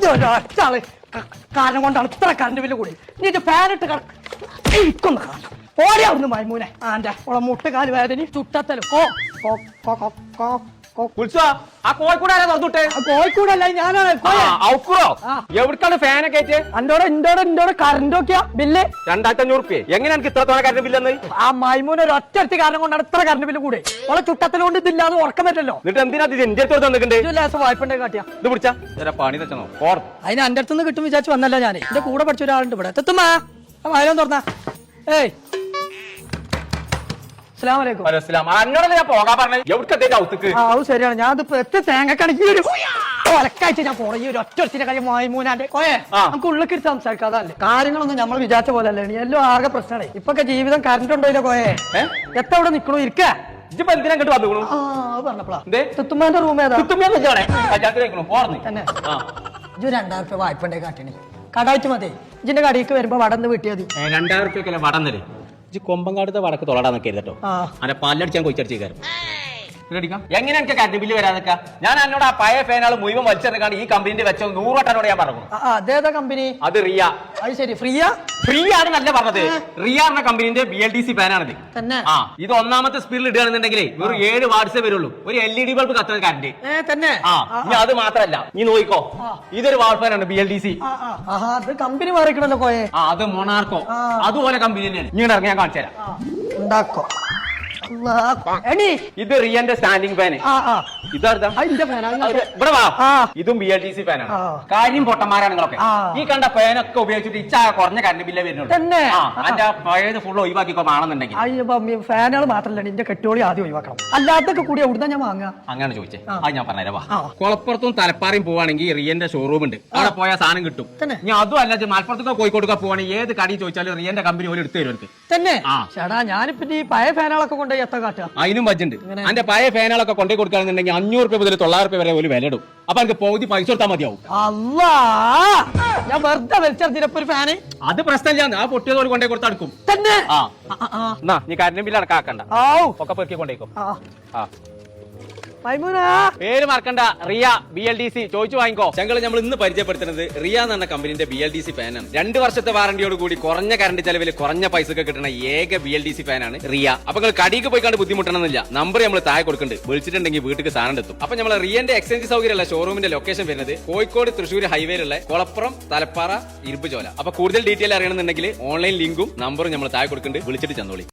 ഇതൊരാള് കാരണം കൊണ്ടാണ് ഇത്ര കറണ്ട് ബില്ല് കൂടി. നീ ഫാനിട്ട് ഇക്കൊന്ന് കാണാം. ഓടിയാ ഒന്ന് മൈമൂനെ ആന്റെ ഓളെ മുട്ടുകാല് വേദന ചുട്ടത്തലും കോഴിക്കോടല്ല ഞാനാണ് എവിടേക്കാണ് ഫാനൊക്കെ എന്തോടെ കറണ്ട് നോക്കിയാ ബില്ല് 2500 എങ്ങനെ എനിക്ക് ഇത്ര തോന്നെ കറണ്ട് ബില്ലെന്ന്? ആ മൈമൂന് ഒരു ഒറ്റ കാരണം കൊണ്ടാണ് ഇത്ര കറണ്ട് ബില്ല് കൂടെ. ഓളെ ചുട്ടത്തലുകൊണ്ട് ഇതില്ലാതെ ഉറക്കം പറ്റല്ലോ. എന്നിട്ട് എന്തിനാ എന്റെ അടുത്ത് തന്നിട്ടുണ്ട്? വായ്പണ്ടേ കാട്ടിയാ ഇത് പിടിച്ചാ പണി തെച്ചണോ? അതിന് എന്റെ അടുത്തുനിന്ന് കിട്ടും വിചാരിച്ചു വന്നല്ല ഞാൻ. എന്റെ കൂടെ പഠിച്ച ഒരാളുണ്ട് ഇവിടെ. എത്തുമ്മാ വായനം തുറന്നാ. ഏയ് അന്നോടല്ലേ ഞാൻ പോകാൻ പറഞ്ഞത്? എവിടേക്ക്? ശരിയാണ്. ഞാൻ തേങ്ങക്കണക്കി ഒരു ഒലക്കാഴ്ച ഞാൻ പോണ ഈ ഒരു ഒറ്റ കാര്യം മൈമൂനാന്റെ കോയെ നമുക്ക് ഉള്ളിൽ സംസാരിക്കാതല്ലേ. കാര്യങ്ങളൊന്നും നമ്മൾ വിചാരിച്ച പോലെ അല്ലേ. എല്ലാം ആകെ പ്രശ്നമാണ്. ഇപ്പൊക്കെ ജീവിതം കറണ്ട് ഉണ്ടോ കോയെ? എത്ര ഇവിടെ നിക്കണു ഇരിക്ക പറഞ്ഞപ്പോഴാ തുത്തുമ്മാന്റെ റൂം ഏതാ? തന്നെ 2000 രൂപ വായ്പണ്ടേ കാട്ടിനി കടായിട്ട് മതി. ഇതിന്റെ കടയിലേക്ക് വരുമ്പോ വടന്ന് വീട്ടിയാ മതി. 2000 വടന്നല്ലേ? കൊമ്പങ്കാടത്തെ വടക്ക് തൊളടാന്നൊക്കെ കേട്ടോ. അല്ലെ പല്ലടിച്ചാൻ കൊച്ചടിച്ചേക്കാരും. എങ്ങനെ എനിക്ക് കറണ്ട് ബില്ല് വരാതൊക്കെ? ഞാൻ എന്നോട് ആ പഴയ ഫാനുകൾ മുഴുവൻ വലിച്ചെടുക്കാണ്ട് ഈ കമ്പനിന്റെ വെച്ചത് 100 വട്ടനോട് ഞാൻ പറഞ്ഞു. അതേതാ കമ്പനി? അത് റിയ. അത് ശരി. ഫ്രീ ആണ് നല്ല പറഞ്ഞത്. റിയ എന്ന കമ്പനിന്റെ BLDC ഫാനാണിത്. ഇത് ഒന്നാമത്തെ സ്പീഡിൽ ഇടുകയാണെന്നുണ്ടെങ്കിൽ വെറും 7 വാട്സേ വരുള്ളൂ. ഒരു LED ബൾബ് കത്തുന്ന കറണ്ട് തന്നെ. ഇനി അത് മാത്രല്ല, നീ നോക്കിക്കോ, ഇതൊരു വാൾ ഫാനാണ് BLDC. കമ്പനി മാറിക്കണല്ലോ കോയെ. അത് മൊണാർക്കോ അതുപോലെ കമ്പനി തന്നെയാണ്. നീ ഇറങ്ങി ഞാൻ കാണിച്ചു തരാം. ഉണ്ടാക്കോ ഇത് റിയന്റെ സ്റ്റാൻഡിംഗ് ഫാന്. ഇവിടെ വാ. ഇതും BLDC ഫാനാണ്. കാര്യം പൊട്ടന്മാരാണ് നിങ്ങളൊക്കെ. ഈ കണ്ട ഫാനൊക്കെ ഉപയോഗിച്ചിട്ട് ഇച്ച കുറഞ്ഞ കറണ്ട് ബില്ലേ വരുന്നുണ്ട്. അതിന്റെ പഴയത് ഫുള്ള് ഒഴിവാക്കിക്കോ ആണെന്നുണ്ടെങ്കിൽ. ഫാനുകൾ മാത്രല്ല എന്റെ കെട്ടോളി ആദ്യം ഒഴിവാക്കണം. അല്ലാത്തൊക്കെ കൂടി എവിടുന്ന ഞാൻ വാങ്ങാ? അങ്ങനെ ചോദിച്ചേ. അത് ഞാൻ പറഞ്ഞുതരാം. കുളപ്പുറത്തും തലപ്പാറയും പോവാണെങ്കിൽ റിയന്റെ ഷോറൂം ഉണ്ട്. അവിടെ പോയാൽ സാധനം കിട്ടും. ഞാൻ അതും അല്ല മലപ്പുറത്തൊക്കെ കോഴിക്കോട്ടൊക്കെ പോവാണെങ്കിൽ ഏത് കടി ചോദിച്ചാലും റിയന്റെ കമ്പനി പോലും എടുത്തു തരും. തന്നെ ചേട്ടാ ഞാനിപ്പോ ഈ പഴയ ഫാനുകളൊക്കെ കൊണ്ട് അതിനും ബഡ്ജറ്റ്. എന്റെ പഴയ ഫാനുകളൊക്കെ കൊണ്ടേ കൊടുക്കുകയാണെന്നുണ്ടെങ്കിൽ 500 രൂപ മുതൽ 900 രൂപ വരെ ഒരു വില ഇടും. അപ്പൊ എനിക്ക് പകുതി പൈസ കൊടുത്താൽ മതിയാവും. ഞാൻ വെറുതെ വലിച്ചെടുത്തിപ്പോ ഒരു ഫാന്. അത് പ്രശ്നമില്ല. ആ പൊട്ടിയതോട് കൊണ്ടേ കൊടുത്തടുക്കും. തന്നെ നീ കറണ്ട് ബില്ല് അടക്കാക്കണ്ട. ഒക്കെ പെറുക്കി കൊണ്ടേക്കും. പേര് മറക്കണ്ട. റിയ BLDC ചോദിച്ചു വാങ്ങിക്കോ. ഞങ്ങൾ നമ്മൾ ഇന്ന് പരിചയപ്പെടുത്തുന്നത് റിയ എന്ന കമ്പനിന്റെ BLDC ഫാനാണ്. 2 വർഷത്തെ വാറന്റിയോട് കൂടി കുറഞ്ഞ കറണ്ട് ചെലവിൽ കുറഞ്ഞ പൈസക്ക് കിട്ടുന്ന ഏക BLDC ഫാനാണ് റിയ. അപ്പൊ നിങ്ങൾ കടിക്ക് പോയി കണ്ട് ബുദ്ധിമുട്ടണമെന്നില്ല. നമ്പർ നമ്മൾ താഴെ കൊടുക്കുന്നുണ്ട്. വിളിച്ചിട്ടുണ്ടെങ്കിൽ വീട്ടിൽ സാധനം എത്തും. അപ്പൊ നമ്മൾ റിയന്റെ എക്സ്ചേഞ്ച് സൗകര്യമുള്ള ഷോറൂമിന്റെ ലൊക്കേഷൻ വരുന്നത് കോഴിക്കോട് തൃശ്ശൂർ ഹൈവേയിലുള്ള കൊളപ്പുറം തലപ്പാറ ഇരുമ്പുചോല. അപ്പൊ കൂടുതൽ ഡീറ്റെയിൽ അറിയണമെന്നുണ്ടെങ്കിൽ ഓൺലൈൻ ലിങ്കും നമ്പറും നമ്മൾ താഴെ കൊടുക്കുന്നുണ്ട്. വിളിച്ചിട്ട് ചെന്നോളി.